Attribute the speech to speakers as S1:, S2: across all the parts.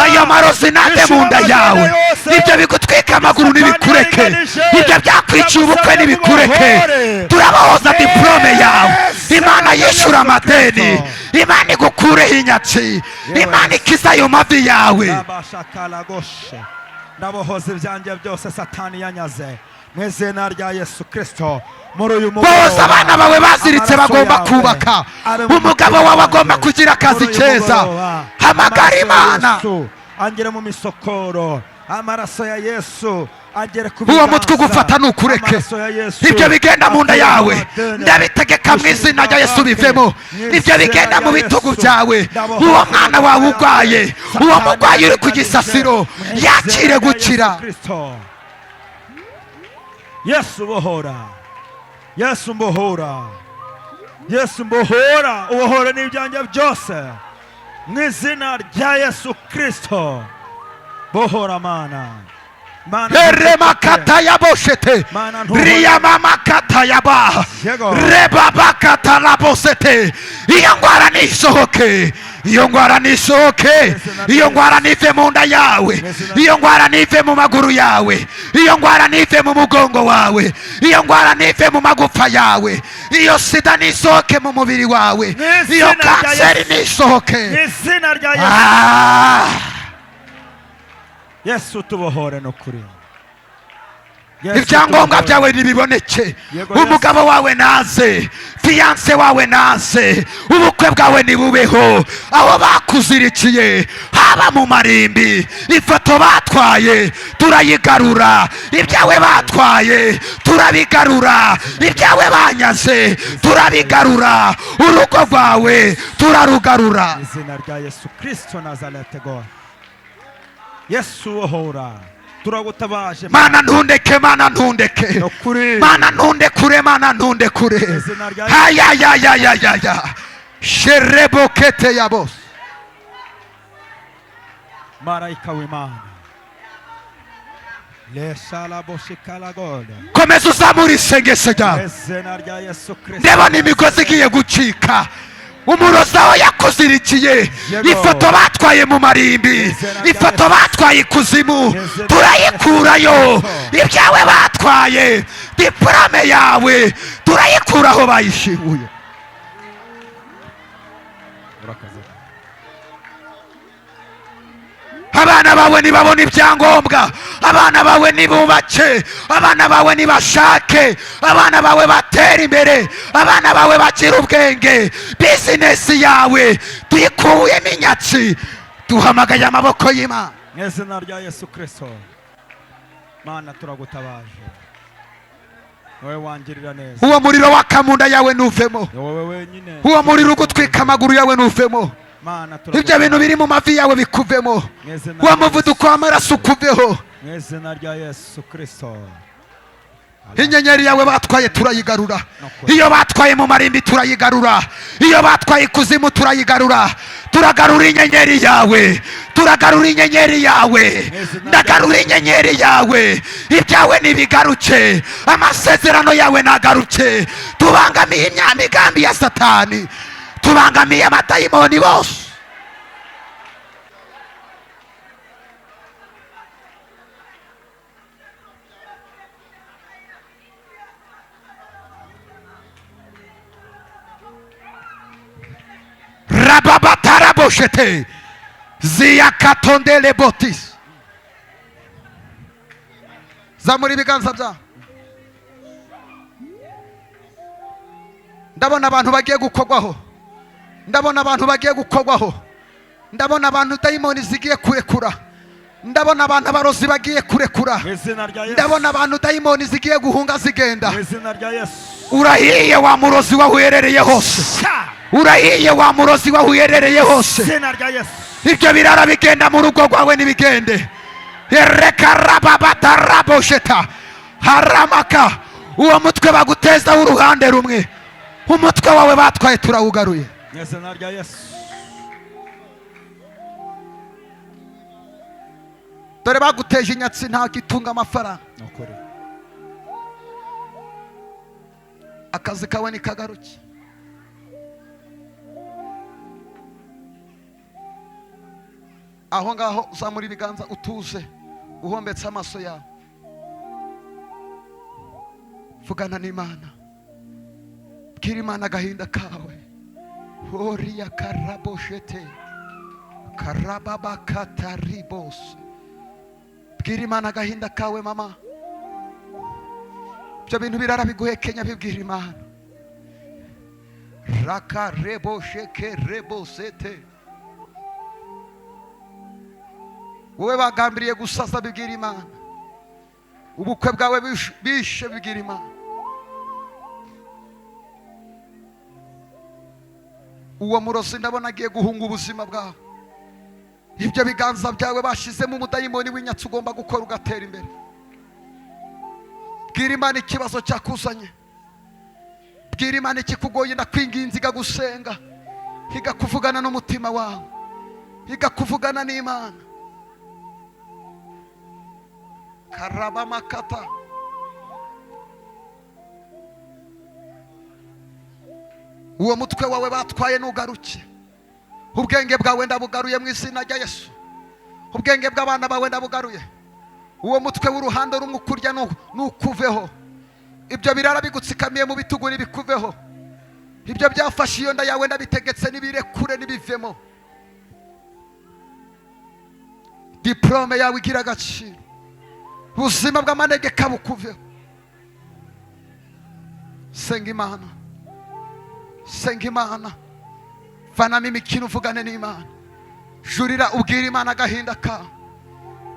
S1: ayo marozi nave mu nda yawe, ibyo bigutwika amaguru nibikureke, ibyo byakwiciye ubukwe nibikureke. Turabahoza diplome yawe, Imana yishura amadeni, Imana igukureho inyatsi, Imana ikiza ayo mavi yawe.
S2: Ndabohoza ibyanjye byose Satani yanyaze mu izina rya Yesu Kristo.
S1: Boza abana bawe baziritse bagomba kubaka, umugabo wawe agomba kugira akazi keza. Hamagara Imana,
S2: angere mu misokoro, amaraso ya Yesu agere ku
S1: uwo mutwe ugufata nukureke, ibyo bigenda mu nda yawe ndabitegeka mu izina rya Yesu bivemo, ibyo bigenda mu bitugu byawe. Uwo mwana wawe urwaye, uwo murwayi uri ku gisasiro yakire gukira.
S2: Yesu bohora, Yesu mbohora, Yesu mbohora, ubohora n'ibyanjye byose mu izina rya Yesu Kristo. Bohora Mana,
S1: Rema kata ya boshete, Ria mama kata ya ba, Reba bakata la bosete. Iyo ngwara nisohoke, iyo ngwara nisohoke, iyo ngwara nive mu nda yawe, iyo ngwara nive mu maguru yawe, iyo ngwara nive mu mugongo wawe, iyo ngwara nive mu magufa yawe, iyo sida nisohoke mu mubiri wawe, iyo kanseri nisohoke.
S2: izina rya Yesu. Yesu tubohore no kuri.
S1: Ibyangombwa byawe nibiboneke, umugabo wawe naze, fiance wawe naze, ubukwe bwawe nibubeho. Aho bakuzirikiye haba mu marimbi, ifoto batwaye turayigarura, ibyawe batwaye turabigarura, ibyawe banyaze turabigarura, urugo rwawe turarugarura.
S2: Izina rya Yesu Kristo Nazareth God. Yesu bohora, turagutabaje
S1: Mana ntundeke, Mana ntundeke, Mana ntundekure, Mana ntundekure. Haya ya ya ya ya ya sherebokete ya bos.
S2: Marayika w'Imana, leshala boshikala gode.
S1: Komeza uzamura isengesho ryawe.
S2: Izina rya Yesu Kristo.
S1: Ndabona imigozi igiye gucika, umurozi aho yakuzirikiye, ifoto batwaye mu marimbi, ifoto batwaye ikuzimu turayikurayo, ibyawe batwaye, diplome yawe turayikuraho bayishinguye. Abana bawe nibabona ibyangombwa, abana bawe nibubake, abana bawe nibashake, abana bawe batera imbere, abana bawe bagira ubwenge, bizinesi yawe tuyikuyemo inyatsi, duhamagaye amaboko y'Imana.
S2: Mu izina rya Yesu Kristo. Mana turagutabaje, wowe wangirira neza.
S1: Uwo muriro waka mu nda yawe nuvemo,
S2: wowe wenyine.
S1: uwo muriro ugutwika amaguru yawe nuvemo, ibyo bintu biri mu mavi yawe bikuvemo, uwo muvuduko w'amaraso ukuveho.
S2: Mu izina rya Yesu Kristo.
S1: Inyenyeri yawe batwaye turayigarura, iyo batwaye mu marimbi turayigarura, iyo batwaye ikuzimu turayigarura. Turagarura inyenyeri yawe, turagarura inyenyeri yawe, ndagarura inyenyeri yawe, ibyawe nibigaruke, amasezerano yawe nagaruke. Tubangamiye imyamigambi ya Satani, tubangamiye amadayimoni bose. Rababataraboshete ziyakatondele botis. Zamura ibiganza byawe. Ndabona abantu bagiye gukogwaho, ndabona abantu bagiye gukogwaho, ndabona abantu dayimoni zigiye kurekura, ndabona abantu abarozi bagiye kurekura, ndabona abantu dayimoni zigiye guhunga zigenda. Urahiye wa murozi wahuherereye hose, urahiye wa murozi wahuherereye hose. Ibyo birara bigenda mu rugo rwawe nibigende. Erekarababatarabosheta haramaka, uwo mutwe baguteza uruhande rumwe, umutwe wawe batwaye turawugaruye. Dore baguteje inyatsi nta gitunga amafaranga, akazi kawe nikagaruke. aho ngaho uzamura ibiganza utuze uhombetse amaso yawe, vugana n'Imana, bwira Imana agahinda kawe. Horiya karaboshete karababakataribos, bwira Imana agahinda kawe mama. Ibyo bintu birara biguhekenya, bibwira Imana. Raka rebosheke rebosete, wowe bagambiriye gusaza, bibwira Imana. Ubukwe bwawe bishe, bibwira Imana. Uwo murozi ndabona agiye guhunga ubuzima bwawe. Ibyo biganza byawe bashizemo umudayimoni w'inyatsi ugomba gukora ugatera imbere. Bwira Imana ikibazo cyakuzanye, bwira Imana ikikugoye, ndakwinginze igagusenga, igakuvugana n'umutima wawe, igakuvugana n'Imana. Karabamakata, uwo mutwe wawe batwaye nugaruke. Ubwenge bwawe ndabugaruye mu izina rya Yesu. Ubwenge bw'abana bawe ndabugaruye. Uwo mutwe w'uruhando rumwe ukurya nukuveho. Ibyo birara bigutsikamiye mu bitugu nibikuveho. Ibyo byafashe iyo nda yawe ndabitegetse nibirekure nibivemo. Diplome yawe igira agaciro, ubuzima bw'amanegeka bukuveho. Senga Imana, senga Imana, vanamo imikino uvugane n'Imana. Jurira ubwira Imana agahinda kawe.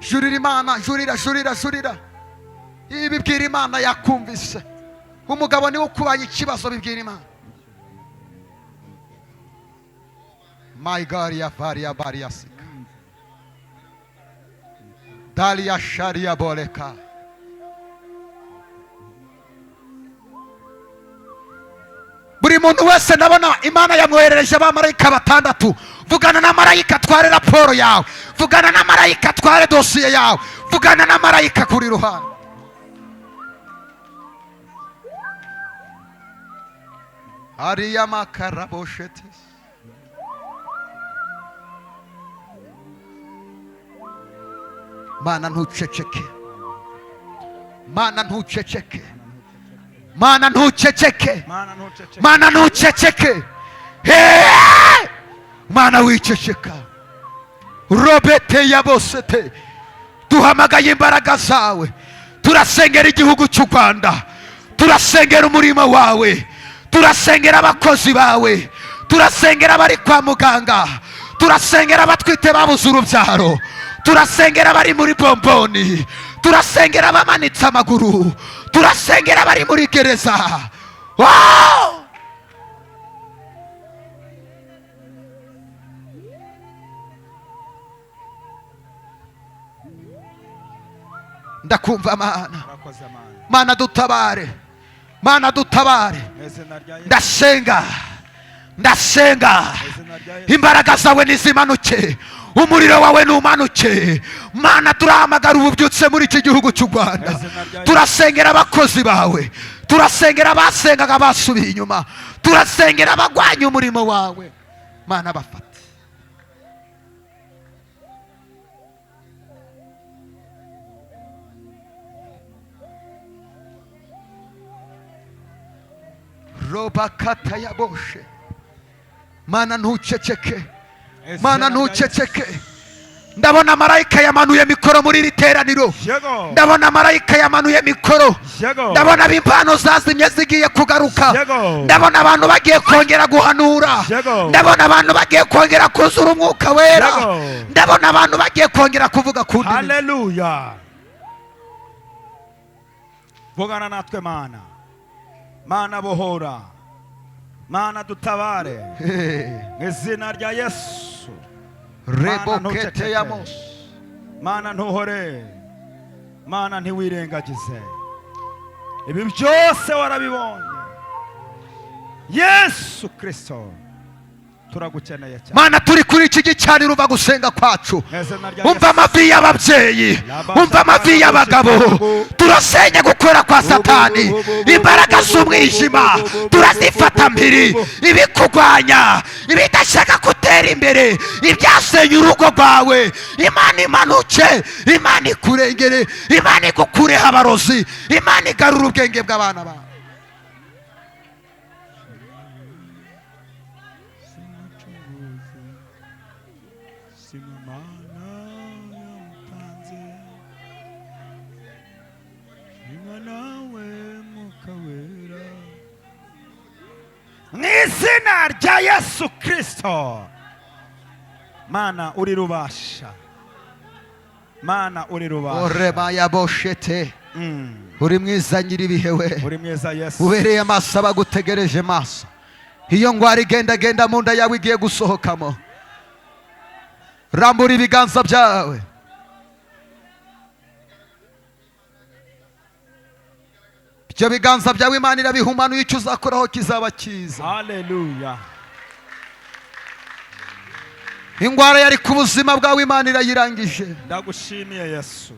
S1: Jurira Imana, jurira. Ibi bibwira Imana yakumvise. Umugabo niwe ukubanye ikibazo, bibwira Imana. My God ya varia bariasika dalia sharia boleka. Buri muntu wese ndabona Imana yamwoherereje abamarayika 6. Vugana na marayika atware raporo yawe, vugana na marayika atware dosiye yawe, vugana na marayika kuri ruhande. Ariya makaraboshete, Mana ntuceceke, Mana ntuceceke, Mana ntuceceke, Mana ntuceceke. Hey! Mana wiceceka. Robete yabosete, duhamagaye imbaraga zawe. Turasengera igihugu cy'u Rwanda, turasengera umurimo wawe, turasengera abakozi bawe, turasengera abari kwa muganga, turasengera abatwite babuze urubyaro, turasengera abari muri bomboni, turasengera abamanitse amaguru, turasengera abari muri gereza. Wow! Ndakumva Mana, Mana dutabare, Mana dutabare. Ndasenga imbaraga zawe nizimanuke, umuriro wawe numanuke. Mana turahamagara ububyutse muri iki gihugu cy'u Rwanda. Turasengera abakozi bawe, turasengera abasengaga basubiye inyuma, turasengera abagwanya umurimo wawe. Mana bafate. Roba kata ya boshe. Mana ntuceceke, Mana ntuceceke. Ndabona marayika yamanuye mikoro muri iri teraniro. Ndabona marayika yamanuye mikoro. Ndabona bimpano zazimye zigiye kugaruka. Ndabona abantu bagiye kongera guhanura. Ndabona abantu bagiye kongera kuzura umwuka wera. Ndabona abantu bagiye kongera kuvuga ku ndimi.
S2: Haleluya. Vugana natwe Mana, Mana bohora, Mana dutabare, izina rya Yesu.
S1: Rebokete yamos,
S2: Mana ntuhore, Mana ntiwirengagize. Ibi byose warabibonye. Yesu Kristo, turagukeneye cyane.
S1: Mana turi kuri iki gicaniro uva gusenga kwacu.
S2: Mw'izina rya
S1: Umva
S2: Yesu.
S1: amavi y'ababyeyi, umva amavi y'abagabo. Turasenya gukora kwa Satani, imbaraga z'umwijima turazifata mpiri, ibikugwanya, ibidashaka gutera imbere, ibyasenya urugo rwawe. Imana imanuke, Imana ikurengere, Imana igukureho abarozi, Imana igarura ubwenge bw'abana bawe.
S2: Mw'izina rya Yesu Kristo. Mana uri rubasha, Mana uri rubasha.
S1: Orebaya boshete, uri mwiza nyiribihe we,
S2: Uri mwiza Yesu.
S1: ubereye amaso abagutegereje maso. Iyo ngwara igenda mu nda yawe igiye gusohokamo, rambura ibiganza byawe. Ibyo biganza byawe Imana irabihumanuye, icyo uzakoraho kizaba cyiza.
S2: Haleluya.
S1: Ingwara yari ku buzima bwawe Imana irayirangije.
S2: Ndagushimiye Yesu.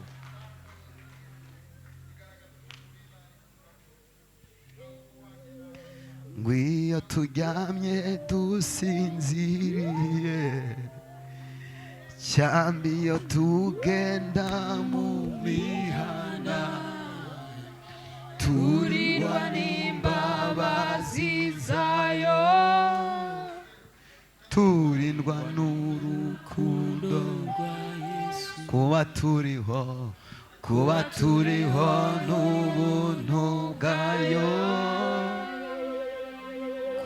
S1: Ngwiyo turyamye dusinziriye, cyambi iyo tugenda mu mihana, turirwa n'imbabazi zayo, turindwa n'urukundo rwa Yesu. Kuba turiho n'ubuntu bwayo,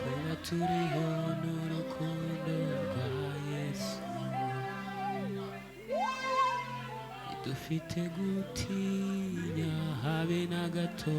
S1: kuba turiho n'urukundo rwa Yesu. Idufite gutinya habe na gato.